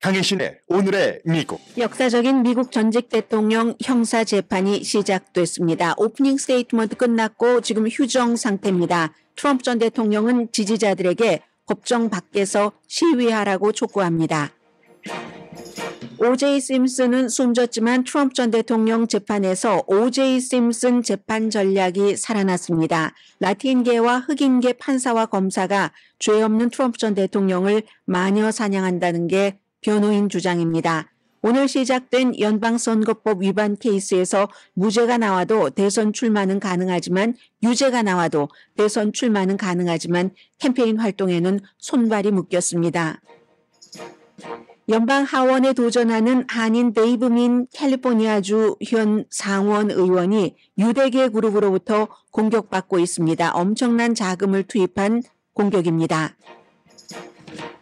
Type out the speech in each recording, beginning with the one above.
강혜신의 오늘의 미국. 역사적인 미국 전직 대통령 형사 재판이 시작됐습니다. 오프닝 스테이트먼트 끝났고 지금 휴정 상태입니다. 트럼프 전 대통령은 지지자들에게 법정 밖에서 시위하라고 촉구합니다. 오제이 심슨은 숨졌지만 트럼프 전 대통령 재판에서 오제이 심슨 재판 전략이 살아났습니다. 라틴계와 흑인계 판사와 검사가 죄 없는 트럼프 전 대통령을 마녀 사냥한다는 게 변호인 주장입니다. 오늘 시작된 연방선거법 위반 케이스에서 무죄가 나와도 대선 출마는 가능하지만 유죄가 나와도 대선 출마는 가능하지만 캠페인 활동에는 손발이 묶였습니다. 연방 하원에 도전하는 한인 데이브 민 캘리포니아주 현 상원 의원이 유대계 그룹으로부터 공격받고 있습니다. 엄청난 자금을 투입한 공격입니다.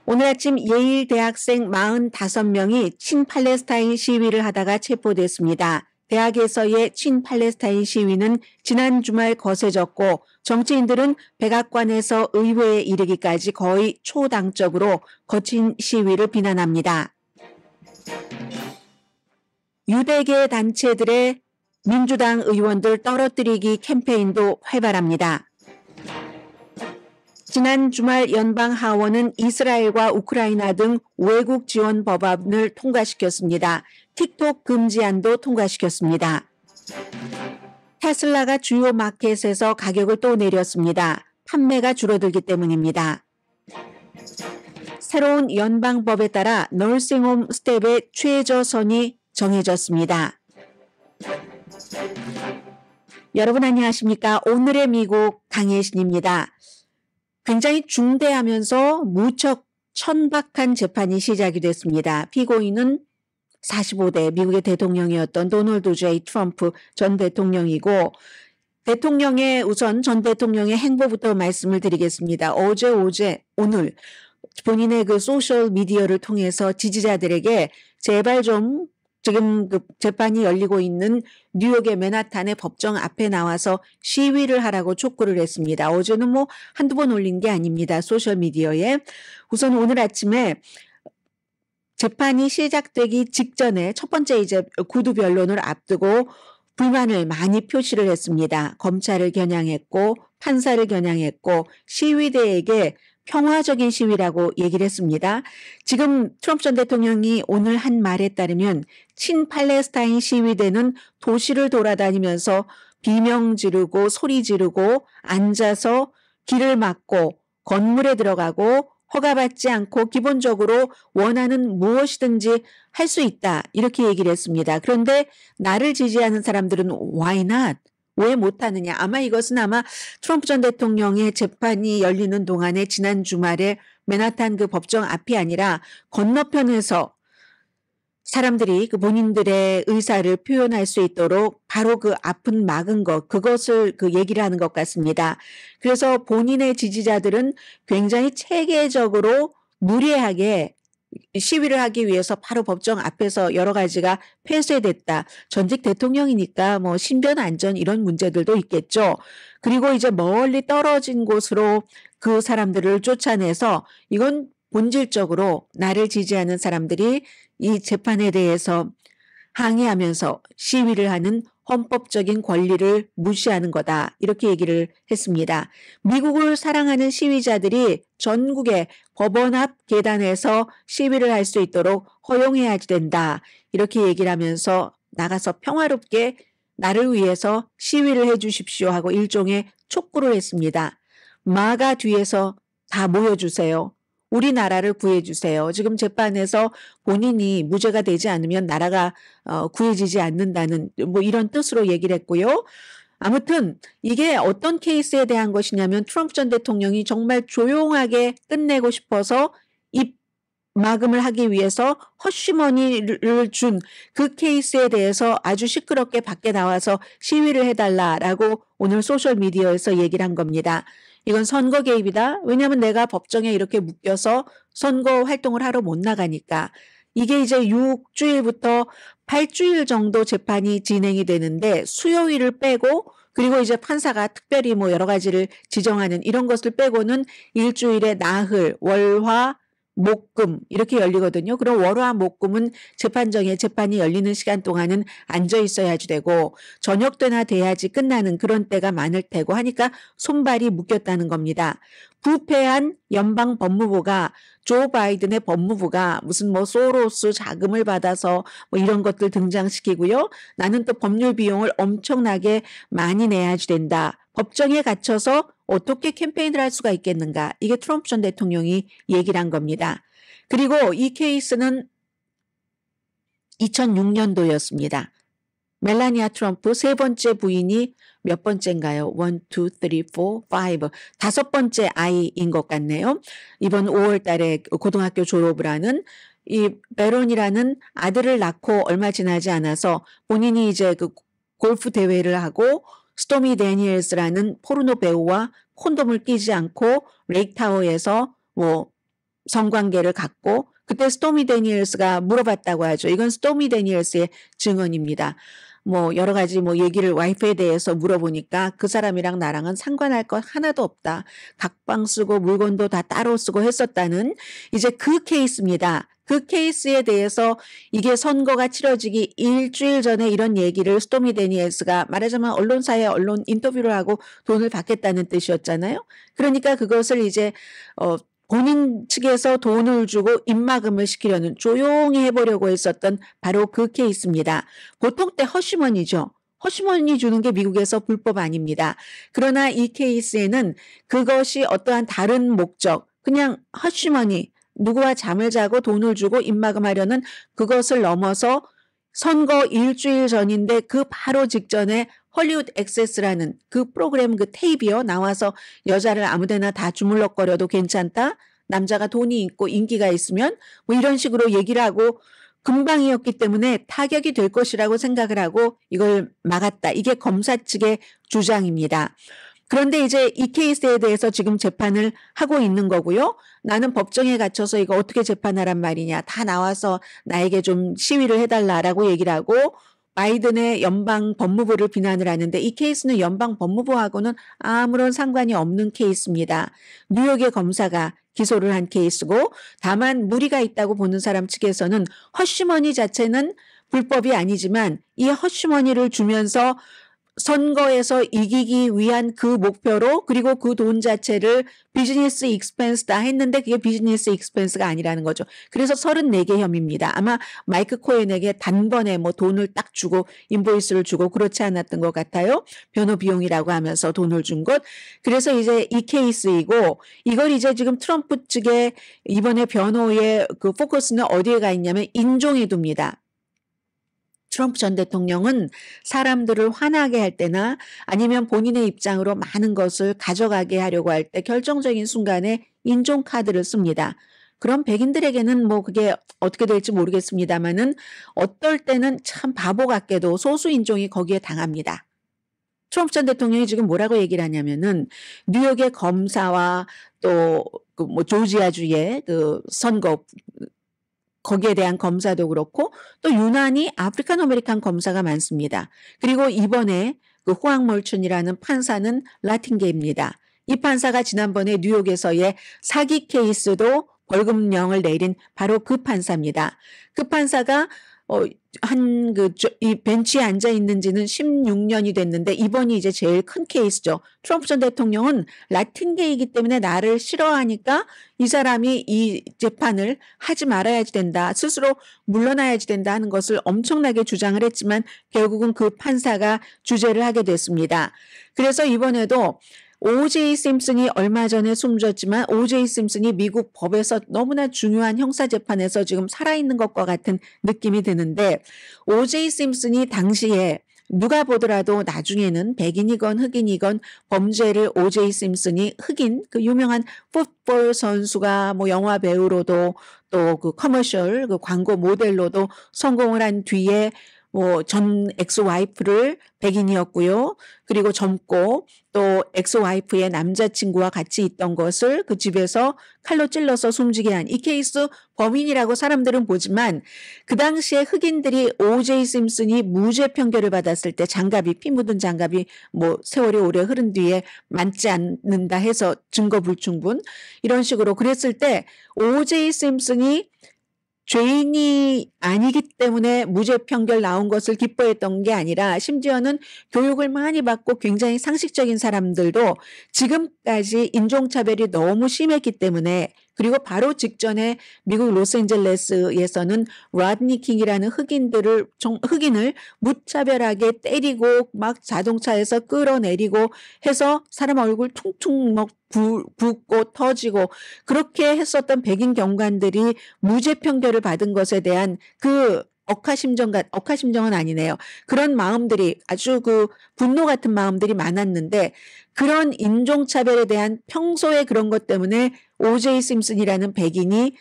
오늘 아침 예일 대학생 45명이 친팔레스타인 시위를 하다가 체포됐습니다. 대학에서의 친팔레스타인 시위는 지난 주말 거세졌고 정치인들은 백악관에서 의회에 이르기까지 거의 초당적으로 거친 시위를 비난합니다. 유대계 단체들의 민주당 의원들 떨어뜨리기 캠페인도 활발합니다. 지난 주말 연방 하원은 이스라엘과 우크라이나 등 외국 지원 법안을 통과시켰습니다. 틱톡 금지안도 통과시켰습니다. 테슬라가 주요 마켓에서 가격을 또 내렸습니다. 판매가 줄어들기 때문입니다. 새로운 연방법에 따라 널싱홈 스텝의 최저선이 정해졌습니다. 여러분 안녕하십니까? 오늘의 미국 강혜신입니다. 굉장히 중대하면서 무척 천박한 재판이 시작이 됐습니다. 피고인은 45대 미국의 대통령이었던 도널드 J. 트럼프 전 대통령이고 대통령의 우선 전 대통령의 행보부터 말씀을 드리겠습니다. 오늘 본인의 그 소셜 미디어를 통해서 지지자들에게 제발 좀 지금 그 재판이 열리고 있는 뉴욕의 맨하탄의 법정 앞에 나와서 시위를 하라고 촉구를 했습니다. 어제는 뭐 한두 번 올린 게 아닙니다. 소셜미디어에. 우선 오늘 아침에 재판이 시작되기 직전에 첫 번째 이제 구두 변론을 앞두고 불만을 많이 표시를 했습니다. 검찰을 겨냥했고 판사를 겨냥했고 시위대에게 평화적인 시위라고 얘기를 했습니다. 지금 트럼프 전 대통령이 오늘 한 말에 따르면 친팔레스타인 시위대는 도시를 돌아다니면서 비명 지르고 소리 지르고 앉아서 길을 막고 건물에 들어가고 허가받지 않고 기본적으로 원하는 무엇이든지 할 수 있다 이렇게 얘기를 했습니다. 그런데 나를 지지하는 사람들은 why not? 왜 못하느냐. 아마 이것은 트럼프 전 대통령의 재판이 열리는 동안에 지난 주말에 맨하탄 그 법정 앞이 아니라 건너편에서 사람들이 그 본인들의 의사를 표현할 수 있도록 바로 그 앞은 막은 것, 그것을 그 얘기를 하는 것 같습니다. 그래서 본인의 지지자들은 굉장히 체계적으로 무리하게 시위를 하기 위해서 바로 법정 앞에서 여러 가지가 폐쇄됐다. 전직 대통령이니까 뭐 신변 안전 이런 문제들도 있겠죠. 그리고 이제 멀리 떨어진 곳으로 그 사람들을 쫓아내서 이건 본질적으로 나를 지지하는 사람들이 이 재판에 대해서 항의하면서 시위를 하는 헌법적인 권리를 무시하는 거다. 이렇게 얘기를 했습니다. 미국을 사랑하는 시위자들이 전국의 법원 앞 계단에서 시위를 할 수 있도록 허용해야 된다. 이렇게 얘기를 하면서 나가서 평화롭게 나를 위해서 시위를 해 주십시오 하고 일종의 촉구를 했습니다. 마가 뒤에서 다 모여주세요. 우리나라를 구해주세요. 지금 재판에서 본인이 무죄가 되지 않으면 나라가 구해지지 않는다는 뭐 이런 뜻으로 얘기를 했고요. 아무튼 이게 어떤 케이스에 대한 것이냐면 트럼프 전 대통령이 정말 조용하게 끝내고 싶어서 입 마금을 하기 위해서 허쉬머니를 준 그 케이스에 대해서 아주 시끄럽게 밖에 나와서 시위를 해달라라고 오늘 소셜미디어에서 얘기를 한 겁니다. 이건 선거 개입이다. 왜냐하면 내가 법정에 이렇게 묶여서 선거 활동을 하러 못 나가니까. 이게 이제 6주일부터 8주일 정도 재판이 진행이 되는데 수요일을 빼고 그리고 이제 판사가 특별히 뭐 여러 가지를 지정하는 이런 것을 빼고는 일주일에 나흘, 월, 화, 목금 이렇게 열리거든요. 그럼 월화 목금은 재판정에 재판이 열리는 시간 동안은 앉아 있어야지 되고 저녁 때나 돼야지 끝나는 그런 때가 많을 테고 하니까 손발이 묶였다는 겁니다. 부패한 연방 법무부가 조 바이든의 법무부가 무슨 뭐 소로스 자금을 받아서 뭐 이런 것들 등장시키고요. 나는 또 법률 비용을 엄청나게 많이 내야지 된다. 법정에 갇혀서 어떻게 캠페인을 할 수가 있겠는가. 이게 트럼프 전 대통령이 얘기를 한 겁니다. 그리고 이 케이스는 2006년도였습니다. 멜라니아 트럼프 세 번째 부인이 몇 번째인가요? 1, 2, 3, 4, 5. 다섯 번째 아이인 것 같네요. 이번 5월 달에 고등학교 졸업을 하는 이 베론이라는 아들을 낳고 얼마 지나지 않아서 본인이 이제 그 골프 대회를 하고 스토미 데니엘스라는 포르노 배우와 콘돔을 끼지 않고 레이크타워에서 뭐 성관계를 갖고 그때 스토미 데니엘스가 물어봤다고 하죠. 이건 스토미 데니엘스의 증언입니다. 뭐 여러 가지 뭐 얘기를 와이프에 대해서 물어보니까 그 사람이랑 나랑은 상관할 것 하나도 없다. 각방 쓰고 물건도 다 따로 쓰고 했었다는 이제 그 케이스입니다. 그 케이스에 대해서 이게 선거가 치러지기 일주일 전에 이런 얘기를 스토미 데니엘스가 말하자면 언론사에 언론 인터뷰를 하고 돈을 받겠다는 뜻이었잖아요. 그러니까 그것을 이제 본인 측에서 돈을 주고 입막음을 시키려는 조용히 해보려고 했었던 바로 그 케이스입니다. 보통 때 허쉬머니죠. 허쉬머니 주는 게 미국에서 불법 아닙니다. 그러나 이 케이스에는 그것이 어떠한 다른 목적, 그냥 허쉬머니, 누구와 잠을 자고 돈을 주고 입막음하려는 그것을 넘어서 선거 일주일 전인데 그 바로 직전에 헐리우드 액세스라는 그 프로그램 그 테이프요 나와서 여자를 아무데나 다 주물럭거려도 괜찮다. 남자가 돈이 있고 인기가 있으면 뭐 이런 식으로 얘기를 하고 금방이었기 때문에 타격이 될 것이라고 생각을 하고 이걸 막았다. 이게 검사 측의 주장입니다. 그런데 이제 이 케이스에 대해서 지금 재판을 하고 있는 거고요. 나는 법정에 갇혀서 이거 어떻게 재판하란 말이냐. 다 나와서 나에게 좀 시위를 해달라라고 얘기를 하고 바이든의 연방 법무부를 비난을 하는데 이 케이스는 연방 법무부하고는 아무런 상관이 없는 케이스입니다. 뉴욕의 검사가 기소를 한 케이스고 다만 무리가 있다고 보는 사람 측에서는 허쉬머니 자체는 불법이 아니지만 이 허쉬머니를 주면서 선거에서 이기기 위한 그 목표로 그리고 그 돈 자체를 비즈니스 익스펜스다 했는데 그게 비즈니스 익스펜스가 아니라는 거죠. 그래서 34개 혐의입니다. 아마 마이크 코엔에게 단번에 뭐 돈을 딱 주고 인보이스를 주고 그렇지 않았던 것 같아요. 변호 비용이라고 하면서 돈을 준 것. 그래서 이제 이 케이스이고 이걸 이제 지금 트럼프 측의 이번에 변호의 그 포커스는 어디에 가 있냐면 인종에 둡니다. 트럼프 전 대통령은 사람들을 화나게 할 때나 아니면 본인의 입장으로 많은 것을 가져가게 하려고 할 때 결정적인 순간에 인종 카드를 씁니다. 그럼 백인들에게는 뭐 그게 어떻게 될지 모르겠습니다만은 어떨 때는 참 바보 같게도 소수 인종이 거기에 당합니다. 트럼프 전 대통령이 지금 뭐라고 얘기를 하냐면은 뉴욕의 검사와 또 그 뭐 조지아주의 그 선거 거기에 대한 검사도 그렇고 또 유난히 아프리칸 아메리칸 검사가 많습니다. 그리고 이번에 그 호앙 몰춘이라는 판사는 라틴계입니다. 이 판사가 지난번에 뉴욕에서의 사기 케이스도 벌금형을 내린 바로 그 판사입니다. 그 판사가 이 벤치에 앉아 있는지는 16년이 됐는데 이번이 이제 제일 큰 케이스죠. 트럼프 전 대통령은 라틴계이기 때문에 나를 싫어하니까 이 사람이 이 재판을 하지 말아야지 된다. 스스로 물러나야지 된다 하는 것을 엄청나게 주장을 했지만 결국은 그 판사가 주재를 하게 됐습니다. 그래서 이번에도 O.J. 심슨이 얼마 전에 숨졌지만 O.J. 심슨이 미국 법에서 너무나 중요한 형사재판에서 지금 살아있는 것과 같은 느낌이 드는데 O.J. 심슨이 당시에 누가 보더라도 나중에는 백인이건 흑인이건 범죄를 O.J. 심슨이 흑인 그 유명한 풋볼 선수가 뭐 영화 배우로도 또 그 커머셜 그 광고 모델로도 성공을 한 뒤에 뭐 전 엑스와이프를 백인이었고요. 그리고 젊고 또 엑스와이프의 남자친구와 같이 있던 것을 그 집에서 칼로 찔러서 숨지게 한 이 케이스 범인이라고 사람들은 보지만 그 당시에 흑인들이 오제이 심슨이 무죄 판결을 받았을 때 장갑이 피 묻은 장갑이 뭐 세월이 오래 흐른 뒤에 맞지 않는다 해서 증거 불충분 이런 식으로 그랬을 때 오제이 심슨이 죄인이 아니기 때문에 무죄 판결 나온 것을 기뻐했던 게 아니라 심지어는 교육을 많이 받고 굉장히 상식적인 사람들도 지금까지 인종차별이 너무 심했기 때문에 그리고 바로 직전에 미국 로스앤젤레스에서는 라드니 킹이라는 흑인을 무차별하게 때리고 막 자동차에서 끌어내리고 해서 사람 얼굴 퉁퉁 막 붓고 터지고 그렇게 했었던 백인 경관들이 무죄 판결을 받은 것에 대한 그 억하심정은 아니네요. 그런 마음들이 아주 그 분노 같은 마음들이 많았는데 그런 인종차별에 대한 평소에 그런 것 때문에 오제이 심슨이라는 백인이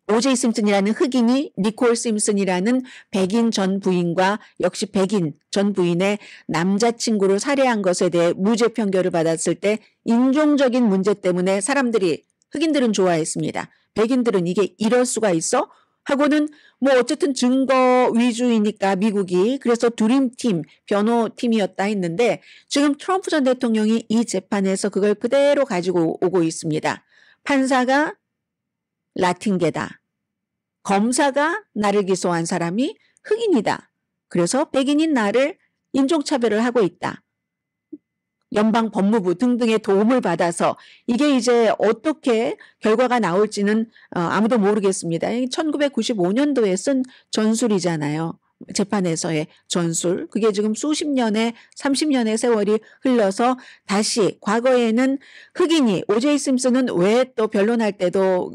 오제이 심슨이라는 흑인이 니콜 심슨이라는 백인 전 부인과 역시 백인 전 부인의 남자친구를 살해한 것에 대해 무죄 판결을 받았을 때 인종적인 문제 때문에 흑인들은 좋아했습니다. 백인들은 이게 이럴 수가 있어? 하고는 뭐 어쨌든 증거 위주이니까 미국이 그래서 드림팀 변호팀이었다 했는데 지금 트럼프 전 대통령이 이 재판에서 그걸 그대로 가지고 오고 있습니다. 판사가 라틴계다. 검사가 나를 기소한 사람이 흑인이다. 그래서 백인인 나를 인종차별을 하고 있다. 연방 법무부 등등의 도움을 받아서 이게 이제 어떻게 결과가 나올지는 아무도 모르겠습니다. 1995년도에 쓴 전술이잖아요. 재판에서의 전술. 그게 지금 수십 년의 30년의 세월이 흘러서 다시 과거에는 흑인이 오제이 심슨은 왜 또 변론할 때도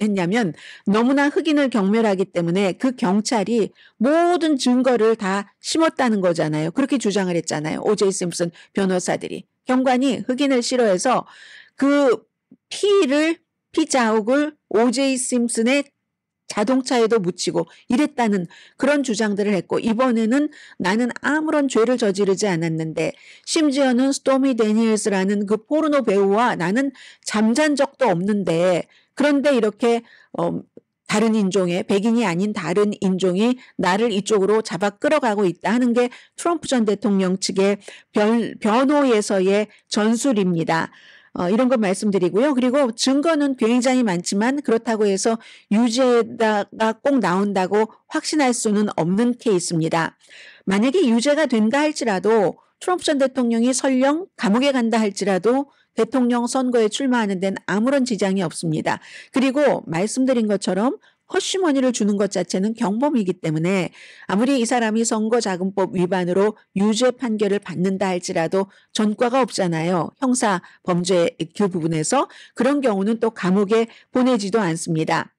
했냐면 너무나 흑인을 경멸하기 때문에 그 경찰이 모든 증거를 다 심었다는 거잖아요. 그렇게 주장을 했잖아요. 오제이 심슨 변호사들이. 경관이 흑인을 싫어해서 그 피 자욱을 오제이 심슨의 자동차에도 묻히고 이랬다는 그런 주장들을 했고 이번에는 나는 아무런 죄를 저지르지 않았는데 심지어는 스토미 데니엘스라는 그 포르노 배우와 나는 잠잔 적도 없는데 그런데 이렇게 다른 인종의 백인이 아닌 다른 인종이 나를 이쪽으로 잡아 끌어가고 있다 하는 게 트럼프 전 대통령 측의 변호에서의 전술입니다. 이런 거 말씀드리고요. 그리고 증거는 굉장히 많지만 그렇다고 해서 유죄가 꼭 나온다고 확신할 수는 없는 케이스입니다. 만약에 유죄가 된다 할지라도 트럼프 전 대통령이 설령 감옥에 간다 할지라도 대통령 선거에 출마하는 데는 아무런 지장이 없습니다. 그리고 말씀드린 것처럼 허쉬머니를 주는 것 자체는 경범이기 때문에 아무리 이 사람이 선거자금법 위반으로 유죄 판결을 받는다 할지라도 전과가 없잖아요. 형사 범죄 그 부분에서 그런 경우는 또 감옥에 보내지도 않습니다.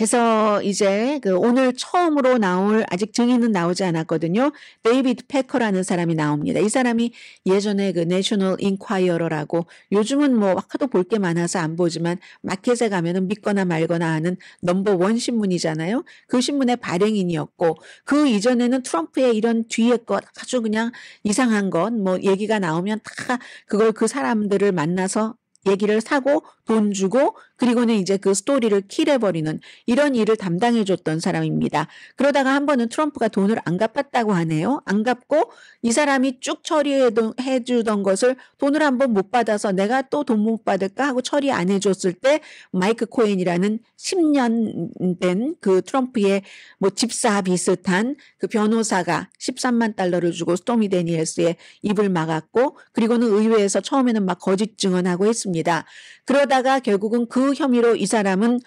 해서 이제 그 오늘 처음으로 나올 아직 증인은 나오지 않았거든요. 데이비드 패커라는 사람이 나옵니다. 이 사람이 예전에 그 내셔널 인콰이어러라고 요즘은 뭐 하도 볼 게 많아서 안 보지만 마켓에 가면은 믿거나 말거나 하는 넘버1 신문이잖아요. 그 신문의 발행인이었고 그 이전에는 트럼프의 이런 뒤에 것 아주 그냥 이상한 것 뭐 얘기가 나오면 다 그걸 그 사람들을 만나서 얘기를 사고 돈 주고 그리고는 이제 그 스토리를 킬해버리는 이런 일을 담당해줬던 사람입니다. 그러다가 한 번은 트럼프가 돈을 안 갚았다고 하네요. 안 갚고 이 사람이 쭉 처리해주던 것을 돈을 한 번 못 받아서 내가 또 돈 못 받을까 하고 처리 안 해줬을 때 마이크 코엔이라는 10년 된 그 트럼프의 뭐 집사 비슷한 그 변호사가 13만 달러를 주고 스토미 데니엘스의 입을 막았고 그리고는 의회에서 처음에는 막 거짓 증언하고 했습니다. 그러다가 결국은 그 혐의로 이 사람은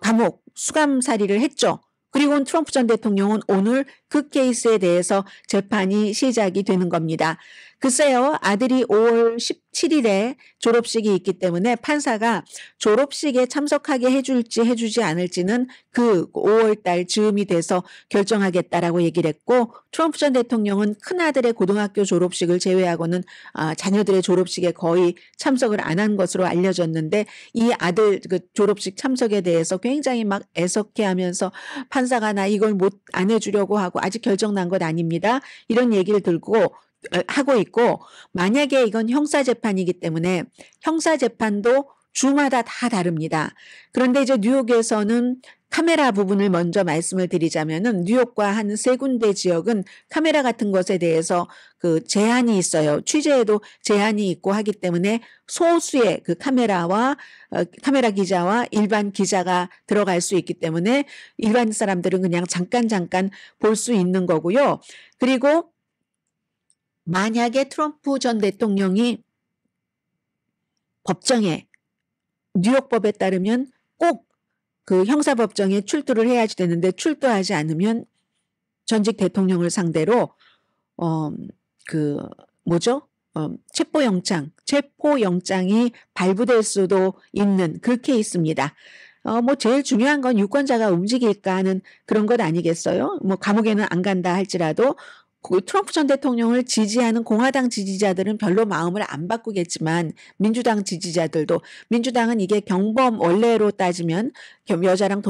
감옥 수감살이를 했죠. 그리고 트럼프 전 대통령은 오늘 그 케이스에 대해서 재판이 시작이 되는 겁니다. 글쎄요, 아들이 5월 17일에 졸업식이 있기 때문에 판사가 졸업식에 참석하게 해줄지 해주지 않을지는 그 5월 달 즈음이 돼서 결정하겠다라고 얘기를 했고, 트럼프 전 대통령은 큰아들의 고등학교 졸업식을 제외하고는 자녀들의 졸업식에 거의 참석을 안 한 것으로 알려졌는데, 이 아들 그 졸업식 참석에 대해서 굉장히 막 애석해하면서 판사가 나 이걸 안 해주려고 하고 아직 결정 난 것 아닙니다, 이런 얘기를 하고 있고, 만약에 이건 형사재판이기 때문에 형사재판도 주마다 다 다릅니다. 그런데 이제 뉴욕에서는 카메라 부분을 먼저 말씀을 드리자면은, 뉴욕과 한 3군데 지역은 카메라 같은 것에 대해서 그 제한이 있어요. 취재에도 제한이 있고 하기 때문에 소수의 그 카메라 기자와 일반 기자가 들어갈 수 있기 때문에 일반 사람들은 그냥 잠깐 볼 수 있는 거고요. 그리고 만약에 트럼프 전 대통령이 법정에, 뉴욕법에 따르면 꼭 그 형사법정에 출두를 해야지 되는데, 출두하지 않으면 전직 대통령을 상대로 체포영장이 발부될 수도 있는 그 케이스입니다. 제일 중요한 건 유권자가 움직일까 하는 그런 것 아니겠어요? 감옥에는 안 간다 할지라도 그 트럼프 전 대통령을 지지하는 공화당 지지자들은 별로 마음을 안 바꾸겠지만, 민주당 지지자들도, 민주당은 이게 경범, 원래로 따지면 여자랑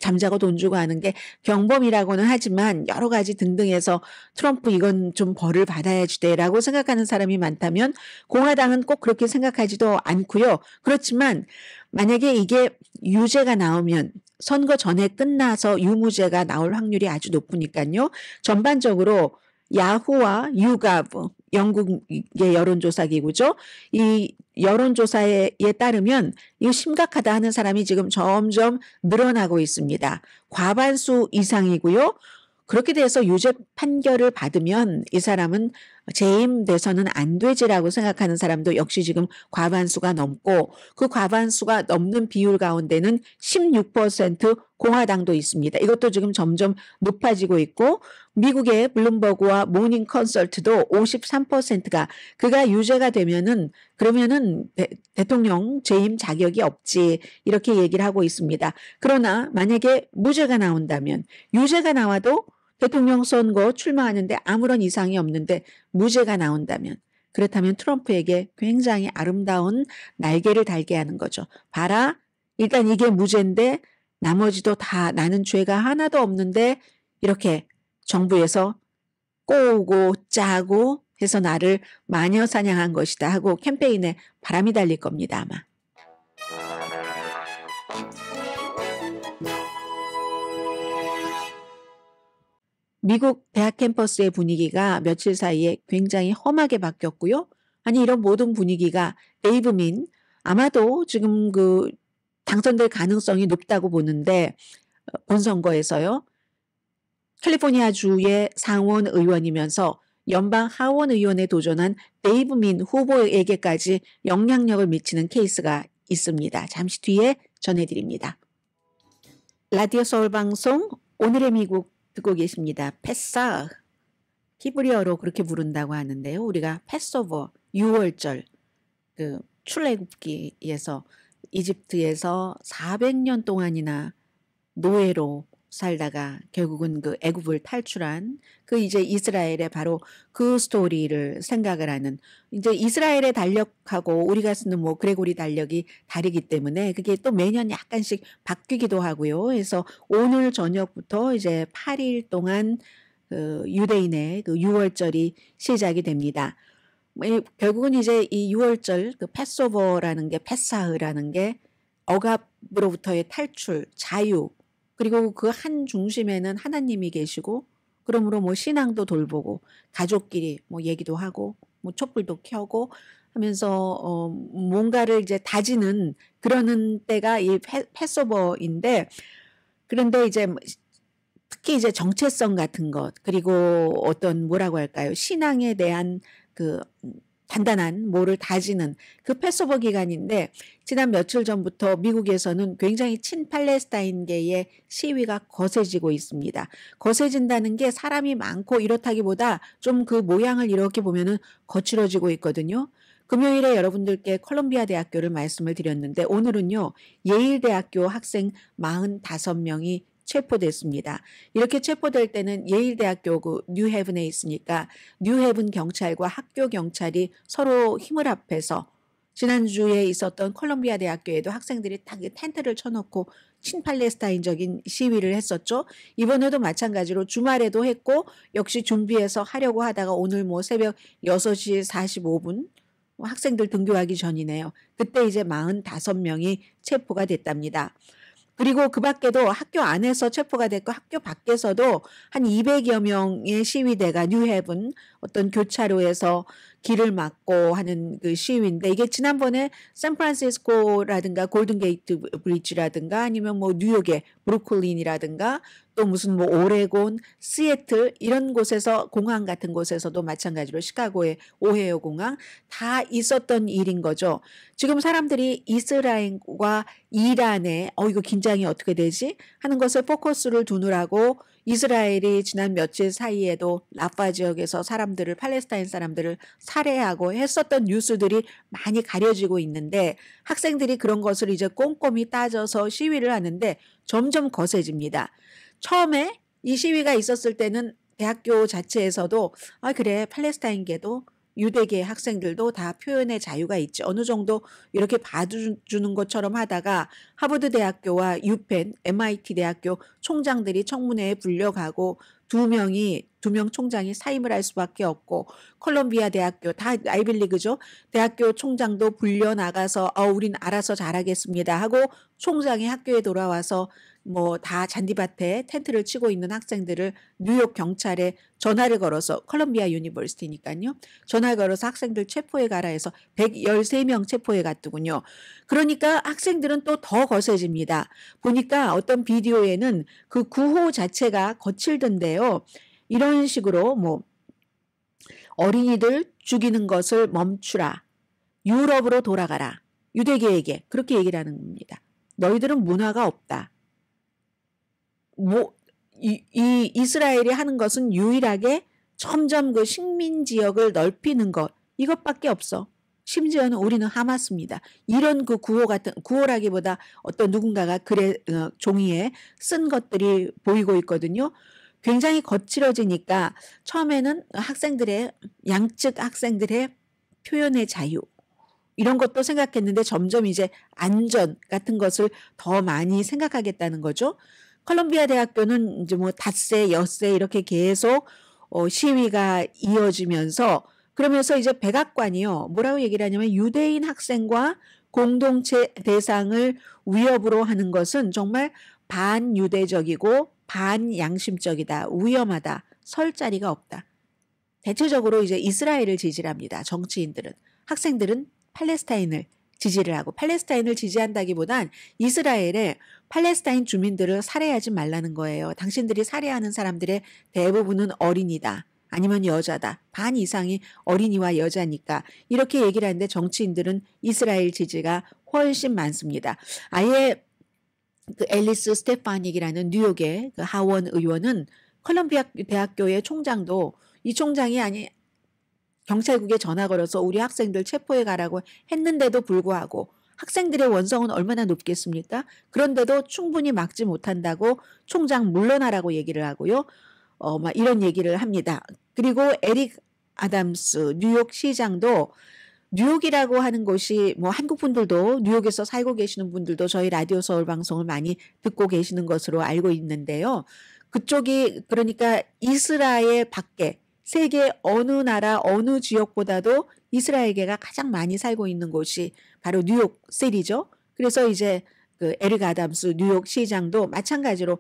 잠자고 돈 주고 하는 게 경범이라고는 하지만 여러 가지 등등해서 트럼프 이건 좀 벌을 받아야지 돼라고 생각하는 사람이 많다면, 공화당은 꼭 그렇게 생각하지도 않고요. 그렇지만 만약에 이게 유죄가 나오면 선거 전에 끝나서 유무죄가 나올 확률이 아주 높으니까요. 전반적으로 야후와 유가브, 영국의 여론조사 기구죠. 이 여론조사에 따르면 이거 심각하다 하는 사람이 지금 점점 늘어나고 있습니다. 과반수 이상이고요. 그렇게 돼서 유죄 판결을 받으면 이 사람은 재임돼서는 안 되지라고 생각하는 사람도 역시 지금 과반수가 넘고, 그 과반수가 넘는 비율 가운데는 16% 공화당도 있습니다. 이것도 지금 점점 높아지고 있고, 미국의 블룸버그와 모닝 컨설트도 53%가 그가 유죄가 되면은 그러면은 대통령 재임 자격이 없지, 이렇게 얘기를 하고 있습니다. 그러나 만약에 무죄가 나온다면, 유죄가 나와도 대통령 선거 출마하는데 아무런 이상이 없는데 무죄가 나온다면, 그렇다면 트럼프에게 굉장히 아름다운 날개를 달게 하는 거죠. 봐라, 일단 이게 무죄인데 나머지도 다 나는 죄가 하나도 없는데 이렇게 정부에서 꼬우고 짜고 해서 나를 마녀 사냥한 것이다 하고 캠페인에 바람이 달릴 겁니다, 아마. 미국 대학 캠퍼스의 분위기가 며칠 사이에 굉장히 험하게 바뀌었고요. 아니, 이런 모든 분위기가 에이브민, 아마도 지금 그 당선될 가능성이 높다고 보는데, 본선거에서요. 캘리포니아주의 상원 의원이면서 연방 하원 의원에 도전한 데이브민 후보에게까지 영향력을 미치는 케이스가 있습니다. 잠시 뒤에 전해드립니다. 라디오 서울 방송 오늘의 미국 듣고 계십니다. 패사, 히브리어로 그렇게 부른다고 하는데요. 우리가 패소버, 6월절, 그 출애굽기에서 이집트에서 400년 동안이나 노예로 살다가 결국은 그 애굽을 탈출한 그 이제 이스라엘의 바로 그 스토리를 생각을 하는, 이제 이스라엘의 달력하고 우리가 쓰는 그레고리 달력이 다르기 때문에 그게 또 매년 약간씩 바뀌기도 하고요. 그래서 오늘 저녁부터 이제 8일 동안 그 유대인의 그 6월절이 시작이 됩니다. 결국은 이제 이 6월절, 그 패소버라는 게, 패사흐라는 게 억압으로부터의 탈출, 자유, 그리고 그 한 중심에는 하나님이 계시고, 그러므로 신앙도 돌보고 가족끼리 얘기도 하고 촛불도 켜고 하면서 뭔가를 이제 다지는 그러는 때가 이 패소버인데, 그런데 이제 특히 이제 정체성 같은 것, 그리고 어떤 뭐라고 할까요? 신앙에 대한 그 단단한 뭐를 다지는 그 패스오버 기간인데 지난 며칠 전부터 미국에서는 굉장히 친팔레스타인계의 시위가 거세지고 있습니다. 거세진다는 게 사람이 많고 이렇다기보다 좀 그 모양을 이렇게 보면은 거칠어지고 있거든요. 금요일에 여러분들께 콜롬비아 대학교를 말씀을 드렸는데 오늘은요. 예일 대학교 학생 45명이 체포됐습니다. 이렇게 체포될 때는 예일 대학교 그 뉴헤븐에 있으니까 뉴헤븐 경찰과 학교 경찰이 서로 힘을 합해서 지난주에 있었던 콜롬비아 대학교에도 학생들이 딱 텐트를 쳐놓고 친팔레스타인적인 시위를 했었죠. 이번에도 마찬가지로 주말에도 했고 역시 준비해서 하려고 하다가 오늘 뭐 새벽 6시 45분 학생들 등교하기 전이네요. 그때 이제 45명이 체포가 됐답니다. 그리고 그 밖에도 학교 안에서 체포가 됐고 학교 밖에서도 한 200여 명의 시위대가 뉴헤븐 어떤 교차로에서 길을 막고 하는 그 시위인데 이게 지난번에 샌프란시스코라든가 골든게이트 브리지라든가 아니면 뭐 뉴욕의 브루클린이라든가 또 무슨 뭐 오레곤, 시애틀 이런 곳에서 공항 같은 곳에서도 마찬가지로 시카고의 오헤어 공항 다 있었던 일인 거죠. 지금 사람들이 이스라엘과 이란에 이거 긴장이 어떻게 되지? 하는 것을 포커스를 두느라고 이스라엘이 지난 며칠 사이에도 라파 지역에서 사람들을 팔레스타인 사람들을 살해하고 했었던 뉴스들이 많이 가려지고 있는데 학생들이 그런 것을 이제 꼼꼼히 따져서 시위를 하는데 점점 거세집니다. 처음에 이 시위가 있었을 때는 대학교 자체에서도 그래 팔레스타인계도 유대계 학생들도 다 표현의 자유가 있지 어느 정도 이렇게 봐주는 것처럼 하다가 하버드 대학교와 유펜, MIT 대학교 총장들이 청문회에 불려가고 두 명 총장이 사임을 할 수밖에 없고 콜롬비아 대학교 다 아이빌리그죠. 대학교 총장도 불려 나가서 우린 알아서 잘하겠습니다 하고 총장이 학교에 돌아와서 뭐 다 잔디밭에 텐트를 치고 있는 학생들을 뉴욕 경찰에 전화를 걸어서 콜롬비아 유니버시티니까요. 전화를 걸어서 학생들 체포해 가라 해서 113명 체포해 갔더군요. 그러니까 학생들은 또 더 거세집니다. 보니까 어떤 비디오에는 그 구호 자체가 거칠던데요. 이런 식으로 뭐 어린이들 죽이는 것을 멈추라. 유럽으로 돌아가라. 유대계에게 그렇게 얘기를 하는 겁니다. 너희들은 문화가 없다. 이 이스라엘이 하는 것은 유일하게 점점 그 식민 지역을 넓히는 것 이것밖에 없어. 심지어는 우리는 하마스입니다. 이런 그 구호라기보다 어떤 누군가가 종이에 쓴 것들이 보이고 있거든요. 굉장히 거칠어지니까 처음에는 양측 학생들의 표현의 자유 이런 것도 생각했는데 점점 이제 안전 같은 것을 더 많이 생각하겠다는 거죠. 콜롬비아 대학교는 이제 뭐 닷새, 엿새 이렇게 계속 시위가 이어지면서 그러면서 이제 백악관이요. 뭐라고 얘기를 하냐면 유대인 학생과 공동체 대상을 위협으로 하는 것은 정말 반유대적이고 반양심적이다. 위험하다. 설 자리가 없다. 대체적으로 이제 이스라엘을 지지를 합니다. 정치인들은. 학생들은 팔레스타인을 지지를 하고 팔레스타인을 지지한다기보단 이스라엘에 팔레스타인 주민들을 살해하지 말라는 거예요. 당신들이 살해하는 사람들의 대부분은 어린이다. 아니면 여자다. 반 이상이 어린이와 여자니까 이렇게 얘기를 하는데 정치인들은 이스라엘 지지가 훨씬 많습니다. 아예 그 앨리스 스테파닉이라는 뉴욕의 그 하원 의원은 콜롬비아 대학교의 총장도 이 총장이 경찰국에 전화 걸어서 우리 학생들 체포해 가라고 했는데도 불구하고 학생들의 원성은 얼마나 높겠습니까? 그런데도 충분히 막지 못한다고 총장 물러나라고 얘기를 하고요. 막 이런 얘기를 합니다. 그리고 에릭 아담스 뉴욕 시장도 뉴욕이라고 하는 곳이 뭐 한국 분들도 뉴욕에서 살고 계시는 분들도 저희 라디오 서울 방송을 많이 듣고 계시는 것으로 알고 있는데요. 그쪽이 그러니까 이스라엘 밖에 세계 어느 나라 어느 지역보다도 이스라엘계가 가장 많이 살고 있는 곳이 바로 뉴욕 시티죠. 그래서 이제 그 에릭 아담스 뉴욕 시장도 마찬가지로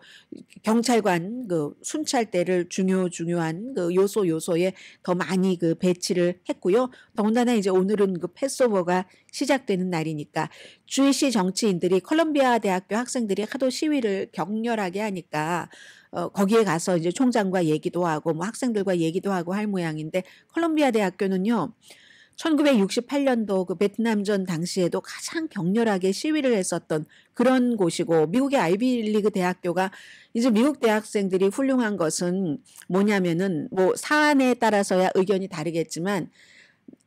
경찰관 그 순찰대를 중요한 그 요소에 더 많이 그 배치를 했고요. 더군다나 이제 오늘은 그 패스오버가 시작되는 날이니까 주이시 정치인들이 콜롬비아 대학교 학생들이 하도 시위를 격렬하게 하니까 거기에 가서 이제 총장과 얘기도 하고 뭐 학생들과 얘기도 하고 할 모양인데 콜롬비아 대학교는요. 1968년도 그 베트남전 당시에도 가장 격렬하게 시위를 했었던 그런 곳이고, 미국의 아이비리그 대학교가 이제 미국 대학생들이 훌륭한 것은 뭐냐면은 뭐 사안에 따라서야 의견이 다르겠지만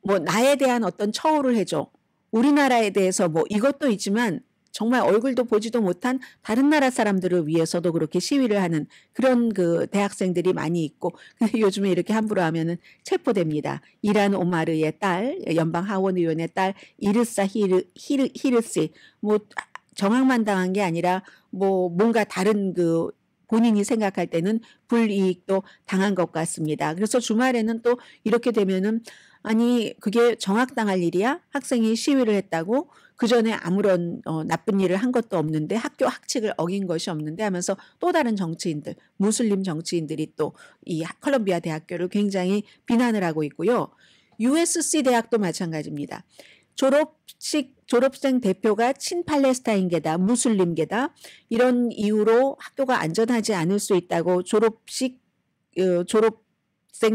뭐 나에 대한 어떤 처우를 해줘. 우리나라에 대해서 뭐 이것도 있지만 정말 얼굴도 보지도 못한 다른 나라 사람들을 위해서도 그렇게 시위를 하는 그런 그 대학생들이 많이 있고, 근데 요즘에 이렇게 함부로 하면은 체포됩니다. 이란 오마르의 딸, 연방 하원 의원의 딸 이르사 히르시, 뭐 정황만 당한 게 아니라 뭐 뭔가 다른 그 본인이 생각할 때는 불이익도 당한 것 같습니다. 그래서 주말에는 또 이렇게 되면은 아니 그게 정확당할 일이야? 학생이 시위를 했다고? 그 전에 아무런 나쁜 일을 한 것도 없는데, 학교 학칙을 어긴 것이 없는데 하면서 또 다른 정치인들, 무슬림 정치인들이 또 이 컬럼비아 대학교를 굉장히 비난을 하고 있고요. USC 대학도 마찬가지입니다. 졸업생 대표가 친팔레스타인계다, 무슬림계다, 이런 이유로 학교가 안전하지 않을 수 있다고 졸업생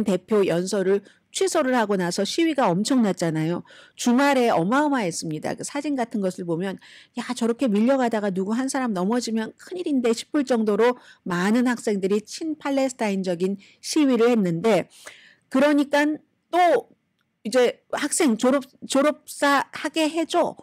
대표 연설을 취소를 하고 나서 시위가 엄청났잖아요. 주말에 어마어마했습니다. 그 사진 같은 것을 보면 야 저렇게 밀려가다가 누구 한 사람 넘어지면 큰일인데 싶을 정도로 많은 학생들이 친팔레스타인적인 시위를 했는데, 그러니까 또 이제 학생 졸업사 하게 해줘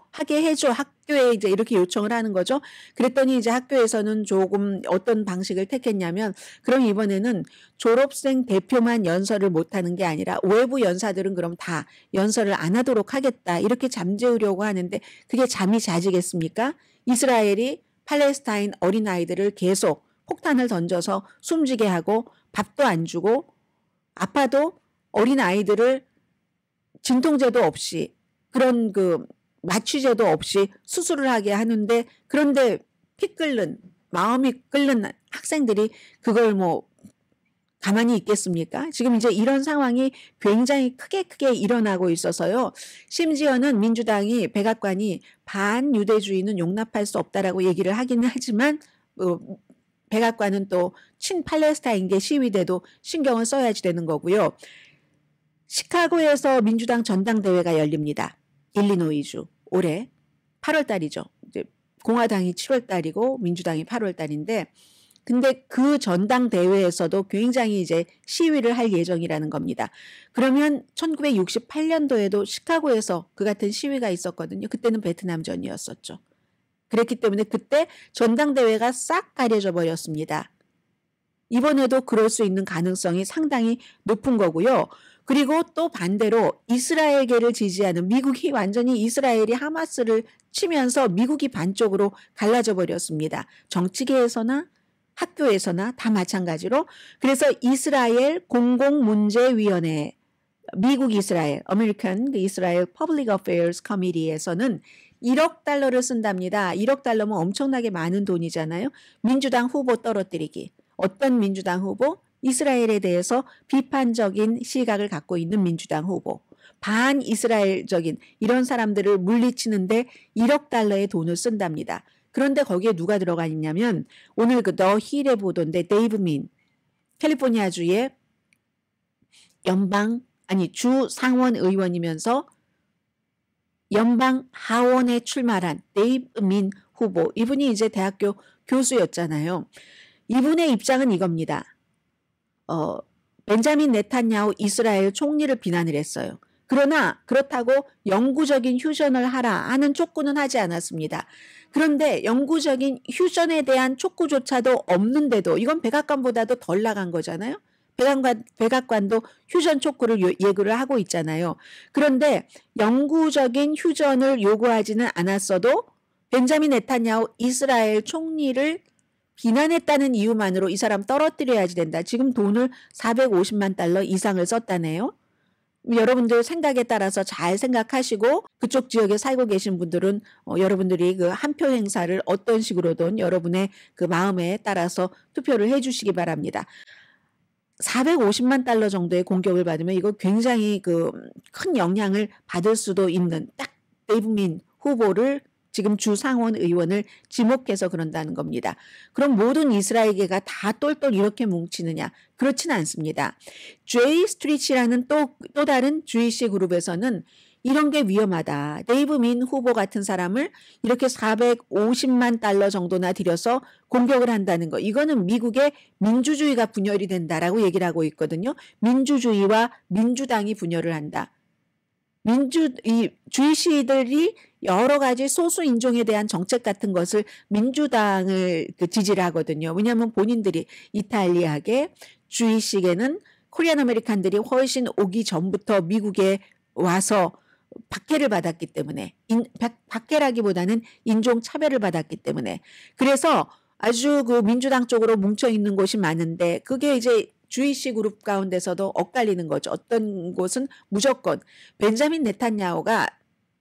학교에 이제 이렇게 요청을 하는 거죠. 그랬더니 이제 학교에서는 조금 어떤 방식을 택했냐면, 그럼 이번에는 졸업생 대표만 연설을 못하는 게 아니라 외부 연사들은 그럼 다 연설을 안 하도록 하겠다, 이렇게 잠재우려고 하는데 그게 잠이 자지겠습니까? 이스라엘이 팔레스타인 어린아이들을 계속 폭탄을 던져서 숨지게 하고 밥도 안 주고 아파도 어린아이들을 진통제도 없이 그런 그 마취제도 없이 수술을 하게 하는데, 그런데 피 끓는 마음이 끓는 학생들이 그걸 뭐 가만히 있겠습니까? 지금 이제 이런 상황이 굉장히 크게 일어나고 있어서요. 심지어는 민주당이 백악관이 반유대주의는 용납할 수 없다라고 얘기를 하기는 하지만 백악관은 또 친팔레스타인계 시위대도 신경을 써야지 되는 거고요. 시카고에서 민주당 전당대회가 열립니다. 일리노이주 올해 8월 달이죠. 이제 공화당이 7월 달이고 민주당이 8월 달인데, 근데 그 전당대회에서도 굉장히 이제 시위를 할 예정이라는 겁니다. 그러면 1968년도에도 시카고에서 그 같은 시위가 있었거든요. 그때는 베트남전이었었죠. 그랬기 때문에 그때 전당대회가 싹 가려져 버렸습니다. 이번에도 그럴 수 있는 가능성이 상당히 높은 거고요. 그리고 또 반대로 이스라엘계를 지지하는 미국이 완전히 이스라엘이 하마스를 치면서 미국이 반쪽으로 갈라져 버렸습니다. 정치계에서나 학교에서나 다 마찬가지로. 그래서 이스라엘 공공문제위원회, 미국 이스라엘, American Israel Public Affairs Committee에서는 1억 달러를 쓴답니다. 1억 달러면 엄청나게 많은 돈이잖아요. 민주당 후보 떨어뜨리기. 어떤 민주당 후보? 이스라엘에 대해서 비판적인 시각을 갖고 있는 민주당 후보, 반이스라엘적인 이런 사람들을 물리치는데 1억 달러의 돈을 쓴답니다. 그런데 거기에 누가 들어가 있냐면, 오늘 그 더 힐의 보도인데 데이브 민, 캘리포니아주의 주 상원 의원이면서 연방 하원에 출마한 데이브 민 후보, 이분이 이제 대학교 교수였잖아요. 이분의 입장은 이겁니다. 벤자민 네탄야후 이스라엘 총리를 비난을 했어요. 그러나 그렇다고 영구적인 휴전을 하라 하는 촉구는 하지 않았습니다. 그런데 영구적인 휴전에 대한 촉구조차도 없는데도, 이건 백악관보다도 덜 나간 거잖아요. 백악관도 휴전 촉구를 예고를 하고 있잖아요. 그런데 영구적인 휴전을 요구하지는 않았어도 벤자민 네탄야후 이스라엘 총리를 비난했다는 이유만으로 이 사람 떨어뜨려야지 된다. 지금 돈을 450만 달러 이상을 썼다네요. 여러분들 생각에 따라서 잘 생각하시고, 그쪽 지역에 살고 계신 분들은 여러분들이 그 한 표 행사를 어떤 식으로든 여러분의 그 마음에 따라서 투표를 해주시기 바랍니다. 450만 달러 정도의 공격을 받으면 이거 굉장히 그 큰 영향을 받을 수도 있는, 딱 데이브 민 후보를 지금 주 상원 의원을 지목해서 그런다는 겁니다. 그럼 모든 이스라엘계가 다 똘똘 이렇게 뭉치느냐? 그렇지는 않습니다. J 스트리트라는 또 다른 주이시 그룹에서는 이런 게 위험하다. 데이브 민 후보 같은 사람을 이렇게 450만 달러 정도나 들여서 공격을 한다는 거. 이거는 미국의 민주주의가 분열이 된다라고 얘기를 하고 있거든요. 민주주의와 민주당이 분열을 한다. 주이시들이 여러 가지 소수 인종에 대한 정책 같은 것을 민주당을 지지를 하거든요. 왜냐하면 본인들이 이탈리아계, 주이시계는 코리안 아메리칸들이 훨씬 오기 전부터 미국에 와서 박해를 받았기 때문에, 박해라기보다는 인종차별을 받았기 때문에, 그래서 아주 그 민주당 쪽으로 뭉쳐있는 곳이 많은데 그게 이제 주이시 그룹 가운데서도 엇갈리는 거죠. 어떤 곳은 무조건 벤자민 네탄야후가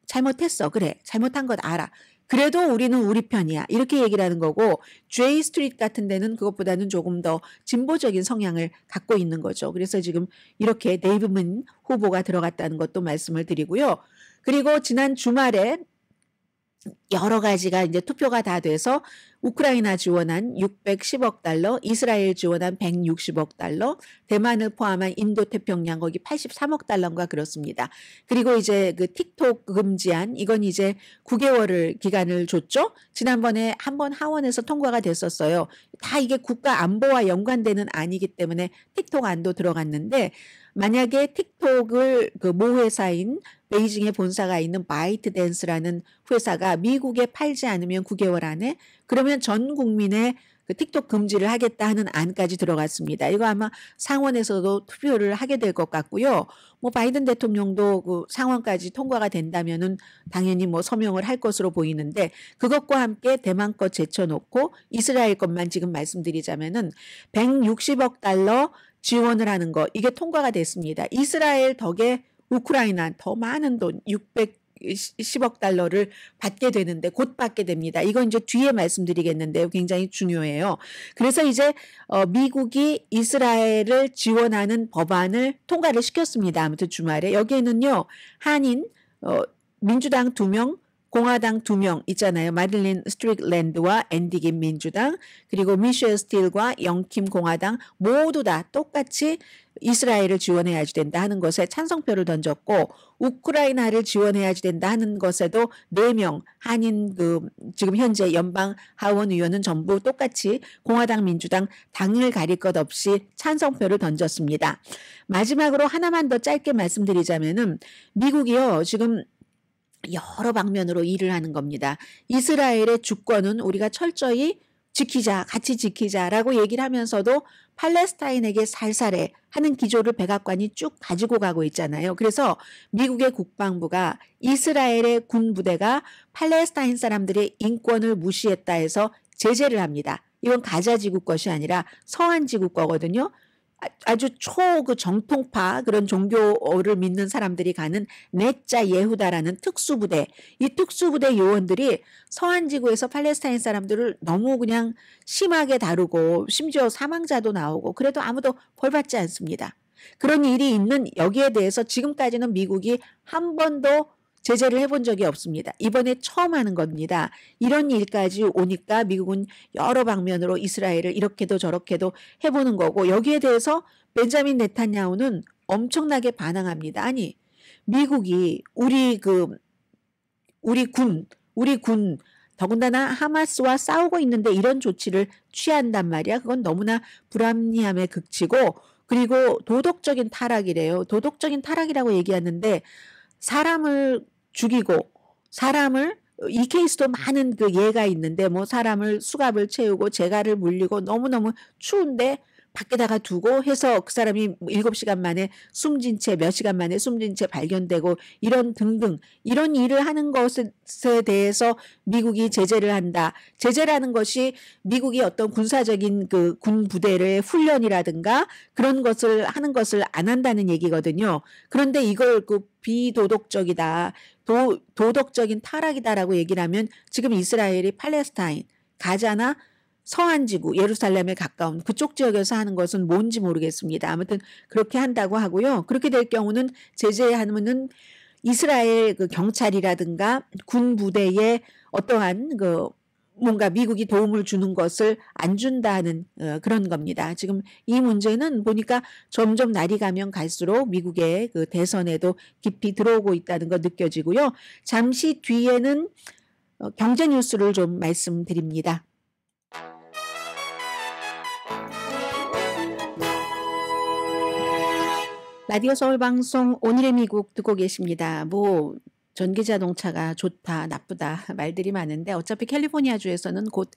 잘못했어. 그래. 잘못한 것 알아. 그래도 우리는 우리 편이야. 이렇게 얘기를 하는 거고 J 스트리트 같은 데는 그것보다는 조금 더 진보적인 성향을 갖고 있는 거죠. 그래서 지금 이렇게 데이브 민 후보가 들어갔다는 것도 말씀을 드리고요. 그리고 지난 주말에 여러 가지가 이제 투표가 다 돼서 우크라이나 지원한 610억 달러, 이스라엘 지원한 160억 달러, 대만을 포함한 인도 태평양 거기 83억 달러인가 그렇습니다. 그리고 이제 그 틱톡 금지안 이건 이제 9개월을 기간을 줬죠. 지난번에 한번 하원에서 통과가 됐었어요. 다 이게 국가 안보와 연관되는 안이기 때문에 틱톡 안도 들어갔는데 만약에 틱톡을 그 모 회사인 베이징에 본사가 있는 바이트댄스라는 회사가 미국에 팔지 않으면 9개월 안에 그러면 전 국민의 그 틱톡 금지를 하겠다 하는 안까지 들어갔습니다. 이거 아마 상원에서도 투표를 하게 될 것 같고요. 뭐 바이든 대통령도 그 상원까지 통과가 된다면은 당연히 뭐 서명을 할 것으로 보이는데 그것과 함께 대만 것 제쳐놓고 이스라엘 것만 지금 말씀드리자면은 160억 달러 지원을 하는 거 이게 통과가 됐습니다. 이스라엘 덕에 우크라이나 더 많은 돈 610억 달러를 받게 되는데 곧 받게 됩니다. 이건 이제 뒤에 말씀드리겠는데요. 굉장히 중요해요. 그래서 이제 미국이 이스라엘을 지원하는 법안을 통과를 시켰습니다. 아무튼 주말에 여기에는요. 한인 민주당 2명 공화당 2명 있잖아요. 마릴린 스트릭랜드와 앤디 김 민주당 그리고 미셸 스틸과 영킴 공화당 모두 다 똑같이 이스라엘을 지원해야지 된다 하는 것에 찬성표를 던졌고 우크라이나를 지원해야지 된다 하는 것에도 4명 한인 지금 현재 연방 하원 의원은 전부 똑같이 공화당 민주당 당을 가릴 것 없이 찬성표를 던졌습니다. 마지막으로 하나만 더 짧게 말씀드리자면은 미국이요 지금 여러 방면으로 일을 하는 겁니다. 이스라엘의 주권은 우리가 철저히 지키자, 같이 지키자라고 얘기를 하면서도 팔레스타인에게 살살해 하는 기조를 백악관이 쭉 가지고 가고 있잖아요. 그래서 미국의 국방부가 이스라엘의 군부대가 팔레스타인 사람들의 인권을 무시했다 해서 제재를 합니다. 이건 가자지구 것이 아니라 서한지구 거거든요. 아주 그 정통파 그런 종교를 믿는 사람들이 가는 넷자 예후다라는 특수부대 이 특수부대 요원들이 서한지구에서 팔레스타인 사람들을 너무 그냥 심하게 다루고 심지어 사망자도 나오고 그래도 아무도 벌받지 않습니다. 그런 일이 있는 여기에 대해서 지금까지는 미국이 한 번도 제재를 해본 적이 없습니다. 이번에 처음 하는 겁니다. 이런 일까지 오니까 미국은 여러 방면으로 이스라엘을 이렇게도 저렇게도 해보는 거고 여기에 대해서 벤자민 네탄야후는 엄청나게 반항합니다. 아니 미국이 우리 군 더군다나 하마스와 싸우고 있는데 이런 조치를 취한단 말이야. 그건 너무나 불합리함의 극치고 그리고 도덕적인 타락이래요. 도덕적인 타락이라고 얘기하는데 사람을 죽이고 이 케이스도 많은 그 예가 있는데 뭐 사람을 수갑을 채우고 재갈을 물리고 너무너무 추운데 밖에다가 두고 해서 그 사람이 7시간 만에 숨진 채 몇 시간 만에 숨진 채 발견되고 이런 등등 이런 일을 하는 것에 대해서 미국이 제재를 한다. 제재라는 것이 미국이 어떤 군사적인 그 군 부대의 훈련이라든가 그런 것을 하는 것을 안 한다는 얘기거든요. 그런데 이걸 그 비도덕적이다. 도덕적인 타락이다라고 얘기를 하면 지금 이스라엘이 팔레스타인, 가자나 서한지구, 예루살렘에 가까운 그쪽 지역에서 하는 것은 뭔지 모르겠습니다. 아무튼 그렇게 한다고 하고요. 그렇게 될 경우는 제재하면은 이스라엘 그 경찰이라든가 군 부대에 어떠한 그 뭔가 미국이 도움을 주는 것을 안 준다는 그런 겁니다. 지금 이 문제는 보니까 점점 날이 가면 갈수록 미국의 그 대선에도 깊이 들어오고 있다는 거 느껴지고요. 잠시 뒤에는 경제 뉴스를 좀 말씀드립니다. 라디오 서울 방송 오늘의 미국 듣고 계십니다. 뭐 전기자동차가 좋다 나쁘다 말들이 많은데 어차피 캘리포니아주에서는 곧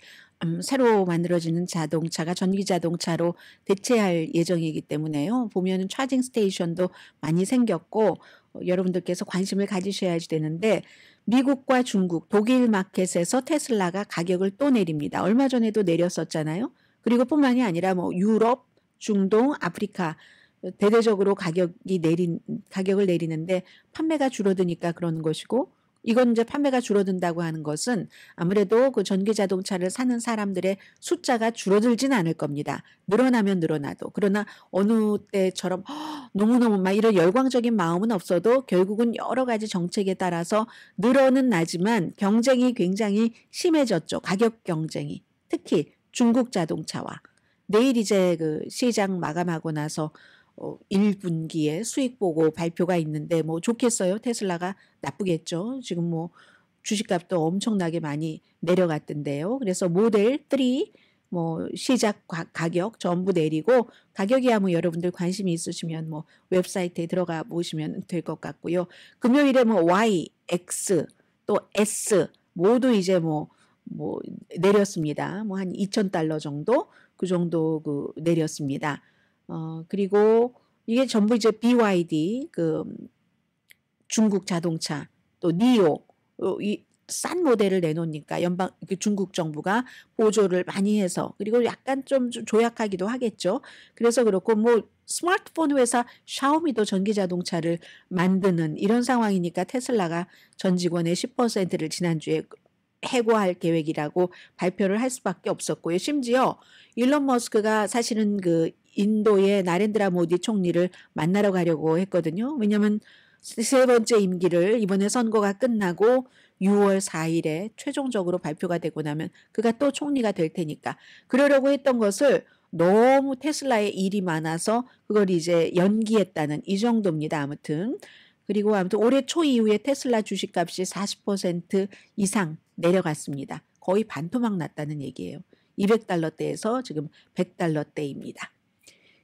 새로 만들어지는 자동차가 전기자동차로 대체할 예정이기 때문에요. 보면은 차징 스테이션도 많이 생겼고 여러분들께서 관심을 가지셔야지 되는데 미국과 중국, 독일 마켓에서 테슬라가 가격을 또 내립니다. 얼마 전에도 내렸었잖아요. 그리고 뿐만이 아니라 뭐 유럽, 중동, 아프리카 대대적으로 가격을 내리는데 판매가 줄어드니까 그러는 것이고 이건 이제 판매가 줄어든다고 하는 것은 아무래도 그 전기 자동차를 사는 사람들의 숫자가 줄어들진 않을 겁니다. 늘어나면 늘어나도. 그러나 어느 때처럼 너무너무 막 이런 열광적인 마음은 없어도 결국은 여러 가지 정책에 따라서 늘어는 나지만 경쟁이 굉장히 심해졌죠. 가격 경쟁이. 특히 중국 자동차와 내일 이제 그 시장 마감하고 나서 1분기에 수익 보고 발표가 있는데 뭐 좋겠어요? 테슬라가 나쁘겠죠. 지금 뭐 주식값도 엄청나게 많이 내려갔던데요. 그래서 모델 3 뭐 시작 가격 전부 내리고 가격이야 뭐 여러분들 관심이 있으시면 뭐 웹사이트에 들어가 보시면 될 것 같고요. 금요일에 뭐 Y, X 또 S 모두 이제 뭐 내렸습니다. 뭐 한 $2,000 정도 그 정도 내렸습니다. 그리고 이게 전부 이제 BYD 그 중국 자동차 또 니오 이 싼 모델을 내놓으니까 중국 정부가 보조를 많이 해서 그리고 약간 좀 조약하기도 하겠죠. 그래서 그렇고 뭐 스마트폰 회사 샤오미도 전기 자동차를 만드는 이런 상황이니까 테슬라가 전 직원의 10%를 지난주에 해고할 계획이라고 발표를 할 수밖에 없었고요. 심지어 일론 머스크가 사실은 그 인도의 나렌드라 모디 총리를 만나러 가려고 했거든요. 왜냐하면 세 번째 임기를 이번에 선거가 끝나고 6월 4일에 최종적으로 발표가 되고 나면 그가 또 총리가 될 테니까 그러려고 했던 것을 너무 테슬라의 일이 많아서 그걸 이제 연기했다는 이 정도입니다. 아무튼 그리고 아무튼 올해 초 이후에 테슬라 주식값이 40% 이상 내려갔습니다. 거의 반토막 났다는 얘기예요. $200대에서 지금 $100대입니다.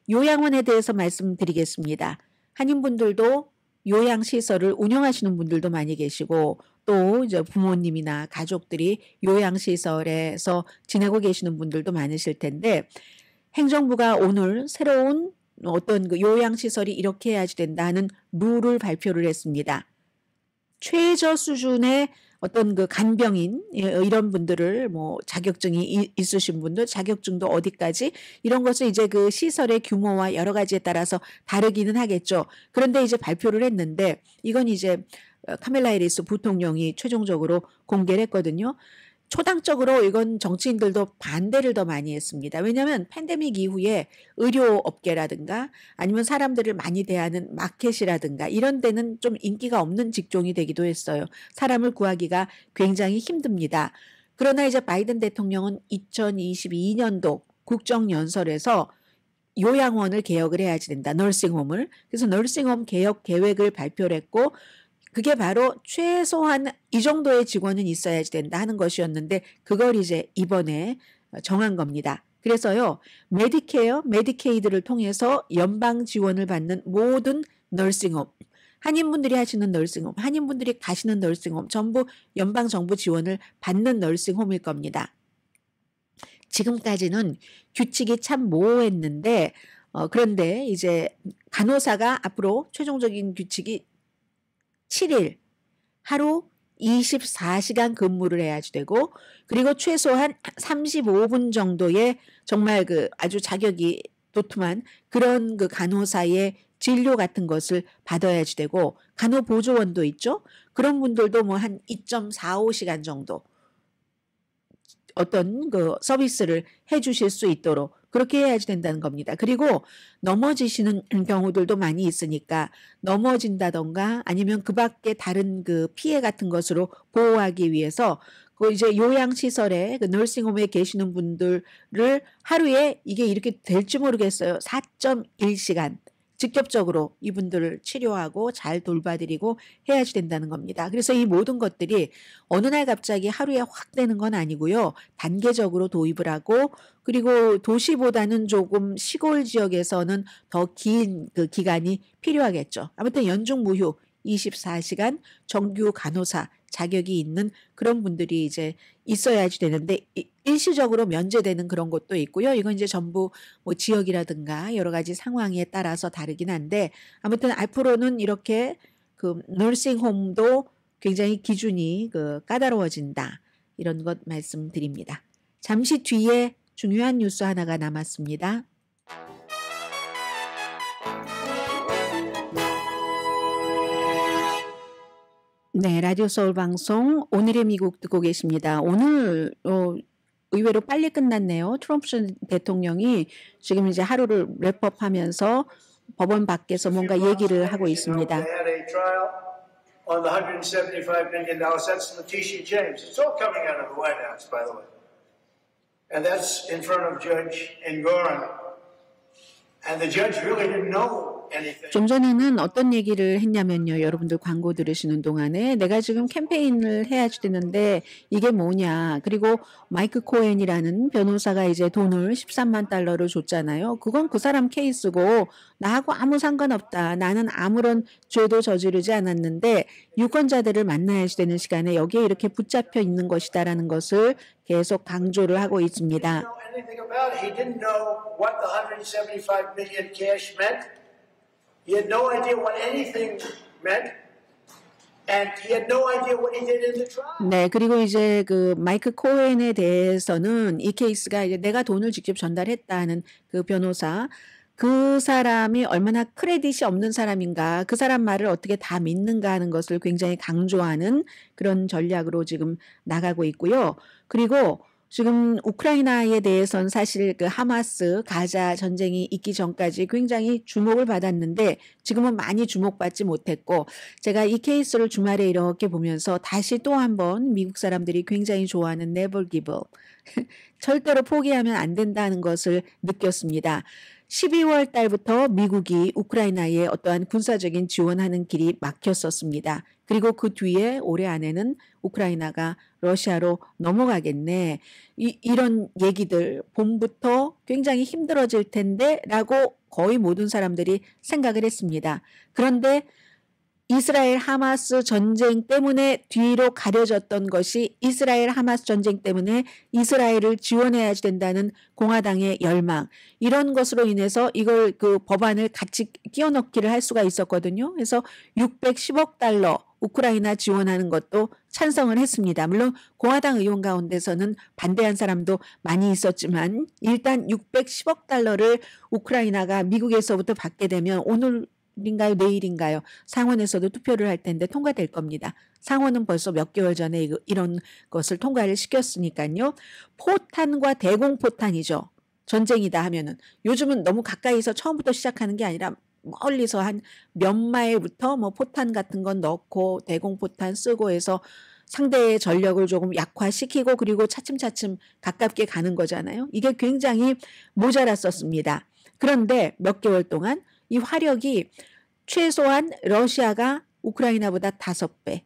요양원에 대해서 말씀드리겠습니다. 한인분들도 요양시설을 운영하시는 분들도 많이 계시고 또 이제 부모님이나 가족들이 요양시설에서 지내고 계시는 분들도 많으실 텐데 행정부가 오늘 새로운 어떤 그 요양시설이 이렇게 해야지 된다는 룰을 발표를 했습니다. 최저 수준의 어떤 그 간병인 이런 분들을 뭐 자격증이 있으신 분들 자격증도 어디까지 이런 것은 이제 그 시설의 규모와 여러 가지에 따라서 다르기는 하겠죠. 그런데 이제 발표를 했는데 이건 이제 카밀라 해리스 부통령이 최종적으로 공개를 했거든요. 초당적으로 이건 정치인들도 반대를 더 많이 했습니다. 왜냐하면 팬데믹 이후에 의료업계라든가 아니면 사람들을 많이 대하는 마켓이라든가 이런 데는 좀 인기가 없는 직종이 되기도 했어요. 사람을 구하기가 굉장히 힘듭니다. 그러나 이제 바이든 대통령은 2022년도 국정연설에서 요양원을 개혁을 해야지 된다. 널싱홈을. 그래서 널싱홈 개혁 계획을 발표를 했고 그게 바로 최소한 이 정도의 직원은 있어야지 된다 하는 것이었는데 그걸 이제 이번에 정한 겁니다. 그래서요. 메디케어, 메디케이드를 통해서 연방 지원을 받는 모든 널싱홈, 한인분들이 하시는 널싱홈, 한인분들이 가시는 널싱홈 전부 연방 정부 지원을 받는 널싱홈일 겁니다. 지금까지는 규칙이 참 모호했는데 그런데 이제 간호사가 앞으로 최종적인 규칙이 7일 하루 24시간 근무를 해야지 되고 그리고 최소한 35분 정도의 정말 그 아주 자격이 도톰한 그런 그 간호사의 진료 같은 것을 받아야지 되고 간호보조원도 있죠. 그런 분들도 뭐 한 2.45시간 정도 어떤 그 서비스를 해 주실 수 있도록 그렇게 해야지 된다는 겁니다. 그리고 넘어지시는 경우들도 많이 있으니까 넘어진다던가 아니면 그 밖에 다른 그 피해 같은 것으로 보호하기 위해서 그 이제 요양시설에 그 너싱홈에 계시는 분들을 하루에 이게 이렇게 될지 모르겠어요. 4.1시간 직접적으로 이분들을 치료하고 잘 돌봐드리고 해야지 된다는 겁니다. 그래서 이 모든 것들이 어느 날 갑자기 하루에 확 되는 건 아니고요. 단계적으로 도입을 하고 그리고 도시보다는 조금 시골 지역에서는 더 긴 그 기간이 필요하겠죠. 아무튼 연중무휴 24시간 정규 간호사 자격이 있는 그런 분들이 이제 있어야지 되는데 일시적으로 면제되는 그런 것도 있고요. 이건 이제 전부 뭐 지역이라든가 여러 가지 상황에 따라서 다르긴 한데 아무튼 앞으로는 이렇게 그 너싱홈도 굉장히 기준이 그 까다로워진다. 이런 것 말씀드립니다. 잠시 뒤에 중요한 뉴스 하나가 남았습니다. 네, 라디오 서울 방송 오늘의 미국 듣고 계십니다. 오늘 의외로 빨리 끝났네요. 트럼프 대통령이 지금 이제 하루를 랩업하면서 법원 밖에서 뭔가 얘기를 하고 있습니다. On the $175 million, that's Letitia James. It's all coming out of the White House, by the way. And that's in front of Judge Engoron. And the judge really didn't know anything. 좀 전에는 어떤 얘기를 했냐면요. 여러분들 광고 들으시는 동안에 내가 지금 캠페인을 해야지 되는데 이게 뭐냐. 그리고 마이크 코엔이라는 변호사가 이제 돈을 13만 달러를 줬잖아요. 그건 그 사람 케이스고 나하고 아무 상관없다. 나는 아무런 죄도 저지르지 않았는데 유권자들을 만나야지 되는 시간에 여기에 이렇게 붙잡혀 있는 것이다라는 것을 계속 강조를 하고 있습니다. He didn't know what the $175 million cash meant. He had no idea what anything meant. And he had no idea what he did in the trial. 네, 그리고 이제 그 마이크 코엔에 대해서는 이 케이스가 이제 내가 돈을 직접 전달했다는 그 변호사 그 사람이 얼마나 크레딧이 없는 사람인가, 그 사람 말을 어떻게 다 믿는가 하는 것을 굉장히 강조하는 그런 전략으로 지금 나가고 있고요. 그리고 지금 우크라이나에 대해서는 사실 그 하마스 가자 전쟁이 있기 전까지 굉장히 주목을 받았는데 지금은 많이 주목받지 못했고 제가 이 케이스를 주말에 이렇게 보면서 다시 또 한번 미국 사람들이 굉장히 좋아하는 never give up 절대로 포기하면 안 된다는 것을 느꼈습니다. 12월 달부터 미국이 우크라이나에 어떠한 군사적인 지원하는 길이 막혔었습니다. 그리고 그 뒤에 올해 안에는 우크라이나가 러시아로 넘어가겠네. 이런 얘기들 봄부터 굉장히 힘들어질 텐데 라고 거의 모든 사람들이 생각을 했습니다. 그런데 이스라엘 하마스 전쟁 때문에 뒤로 가려졌던 것이 이스라엘 하마스 전쟁 때문에 이스라엘을 지원해야 된다는 공화당의 열망 이런 것으로 인해서 이걸 그 법안을 같이 끼워 넣기를 할 수가 있었거든요. 그래서 610억 달러 우크라이나 지원하는 것도 찬성을 했습니다. 물론 공화당 의원 가운데서는 반대한 사람도 많이 있었지만 일단 610억 달러를 우크라이나가 미국에서부터 받게 되면 오늘인가요? 내일인가요? 상원에서도 투표를 할 텐데 통과될 겁니다. 상원은 벌써 몇 개월 전에 이런 것을 통과를 시켰으니까요. 포탄과 대공포탄이죠. 전쟁이다 하면은 요즘은 너무 가까이서 처음부터 시작하는 게 아니라 멀리서 한 몇 마일부터 뭐 포탄 같은 건 넣고 대공포탄 쓰고 해서 상대의 전력을 조금 약화시키고 그리고 차츰차츰 가깝게 가는 거잖아요. 이게 굉장히 모자랐었습니다. 그런데 몇 개월 동안 이 화력이 최소한 러시아가 우크라이나보다 5배,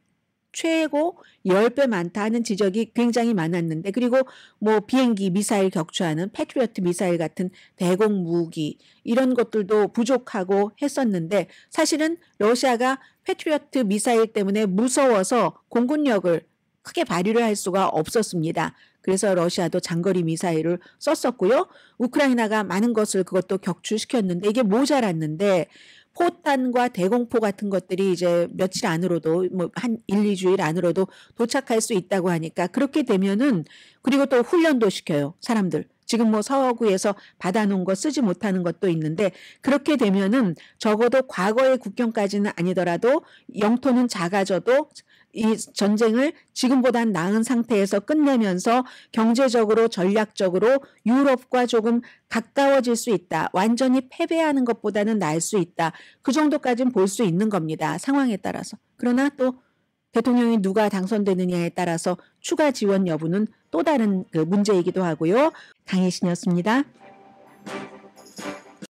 최고 10배 많다는 지적이 굉장히 많았는데 그리고 뭐 비행기 미사일 격추하는 패트리어트 미사일 같은 대공 무기 이런 것들도 부족하고 했었는데 사실은 러시아가 패트리어트 미사일 때문에 무서워서 공군력을 크게 발휘를 할 수가 없었습니다. 그래서 러시아도 장거리 미사일을 썼었고요. 우크라이나가 많은 것을 그것도 격추시켰는데 이게 모자랐는데 포탄과 대공포 같은 것들이 이제 며칠 안으로도 뭐 한 1, 2주일 안으로도 도착할 수 있다고 하니까 그렇게 되면은 그리고 또 훈련도 시켜요. 사람들. 지금 뭐 서구에서 받아놓은 거 쓰지 못하는 것도 있는데 그렇게 되면은 적어도 과거의 국경까지는 아니더라도 영토는 작아져도 이 전쟁을 지금보다 나은 상태에서 끝내면서 경제적으로 전략적으로 유럽과 조금 가까워질 수 있다. 완전히 패배하는 것보다는 나을 수 있다. 그 정도까지는 볼 수 있는 겁니다. 상황에 따라서. 그러나 또 대통령이 누가 당선되느냐에 따라서 추가 지원 여부는 또 다른 그 문제이기도 하고요. 강혜신이었습니다.